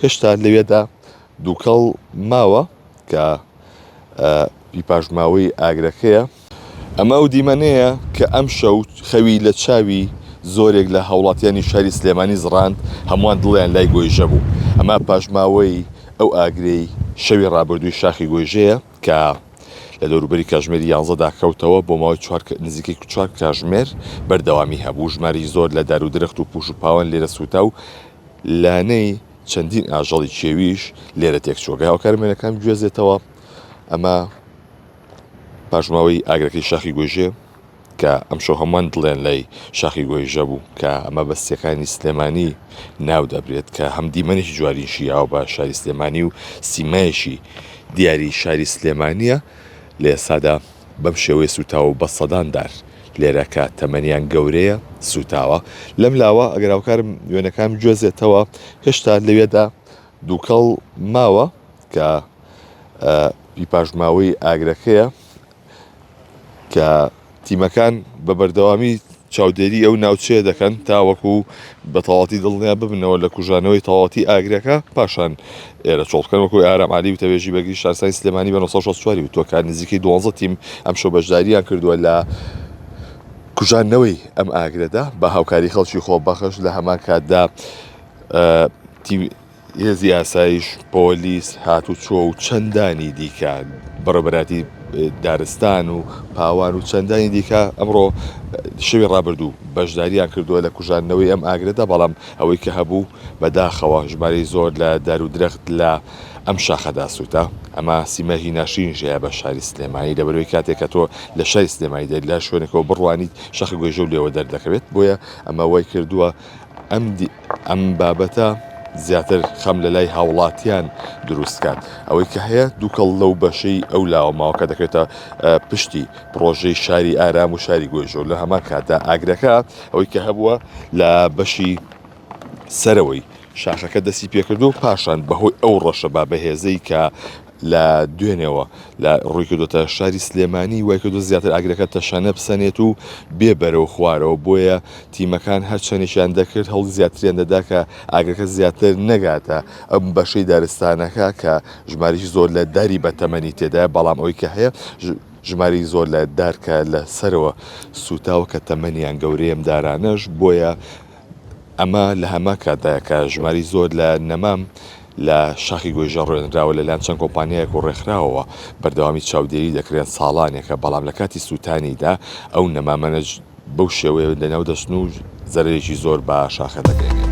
هێشتا لەوێدا دووکەڵ ماوە کە پیپاژماوەی ئاگرەکەیە. ئەمە ئەو دیمەنەیە کە ئەم شەو خەوی لە چاوی زۆرێک لە هاوڵاتیانی شاری سلێمانی زڕاند، هەمووان دڵیان لای گۆیژە بوو. ئەمە پاژماوەی ئەو ئاگرەی شەوی ڕابردووی شاخی گۆیژەیە کە لە دەوروبەری کاتژمێری 11دا کەوتەوە بۆ ماوەی نزیکەی 4 کاتژمێر بەردەوامی هەبوو. ژماری زۆر لە دار و درەخت و پوش و پاوان لێرە سووتا و لانەی چەندین ئاژەڵی کێویش لێرە تێکچۆگە. هاوکارمێنەکان گوێزێتەوە ئەمە پاژماوەی ئاگرەکەی شاخی گۆیژێ کە ئەم شەو هەمووان دڵێن لای شاخی گۆیژە بوو کە ئەمە بەستیەکانی سلێمانی ناو دەبرێت کە هەم دیمەنێکی جوارینشی یاوە بە شاری سلێمانی و سیمایشی دیاری شاری سلێمانیە لە ئێسادا بەم شێوەیە سوتاوە بە سەداندار لێرە کە تەمەنیان گەورەیە سوتاوە. لەم لاوە ئەگەر هاوکارم وێنەکان گوێزێتەوە هێشتا لەوێدا دووکەڵ ماوە کە پیپاژماوەی ئاگرەکەیە کە تیمەکان بە بەردەوامی چاودێری ئەو ناوچەیە دەکەن تاوەکو بە تەواتی دڵنیا ببنەوە لە کوژانەوەی تەواتی ئاگرەکە پاشان ئێرە چۆڵکەن وەکو ئارەمعالی و تەوێژی بەگری شارستانی سلێمانی بە 1964 وتووە کە نزیکەی 12 تیم ئەم شەو بەشداریان کردووە لە کوژانەوەی ئەم ئاگرەدا بە هاوکاری خەڵکی خۆبەخش. لە هەمان کاتدا هێزی ئاسایش، پۆلیس هاتوچۆ و چەندانی دیکە بەڕێبەراتی دارستان و پاوان و چەندانی دیکە ئەمڕۆ شەوی ڕابردوو بەشداریان کردووە لە کوژانەوەی ئەم ئاگرەدا، بەڵام ئەوەی کە هەبوو بەداخەوە ژمارەی زۆر لە دار و درەخت لە ئەم شاخەدا سووتە. ئەمە سیمەهی ناشرینژەیە بە شاری سلێمانی لەبەرەوەی کاتێک کە تۆ لە شاری سلێمانی دەری لە شوێنێکەوە بڕوانیت شاخی گۆیژە و لێوە دەردەکەوێت. بۆیە ئەمە وای کردووە ئەم بابەتە زیاتر خەم لە لای هاوڵاتیان دروستکات. ئەوەی کە هەیە دووکەڵ لەو بەشەی ئەو لاوە ماوەکە دەکرێتە پشتی پرۆژەی شاری ئارام و شاری گۆیژە و لە هەمان کاتدا ئاگرەکە ئەوەی کە هەبووە لە بەشی سەرەوەی شاخەکە دەستی پێکردو و پاشان بەهۆی ئەو ڕەشە با بەهێزەی کە لە دوێنێەوە لە ڕووی کردوتە شاری سلێمانی وای کردو زیاتر ئاگرەکە تەشانە بسەنێت و بێ بەرەو خوارەوە. بۆیە تیمەکان هەر چەندێکیان دەکرد هەوڵ زیاتریان دەدا کە ئاگرەکە زیاتر نەگاتە ئەم بەشەی دارستانەکە کە ژماریش زۆر لە داری بەتەمەنی تێدایە، بەڵام ئەوەی کە هەیە ژماری زۆر لە دارکە لە سەرەوە سوتاوە کە تەمەنیان گەورەیەم دارانەش. بۆیە ئەمە لە هەما کاتدایە کە ژماری زۆر لە نەمام لە شاخی گۆیژە ڕێنراوە لەلایەن چەند کۆمپانیایەک و ڕێکخراوەوە بەردەوامی چاودێری دەکرێن ساڵانێکە، بەڵام لە کاتی سووتانیدا ئەو نەمامەنە بەو شێوەیە لەناو دەچن و زەرێکی زۆر بە شاخە دەگەێنێت.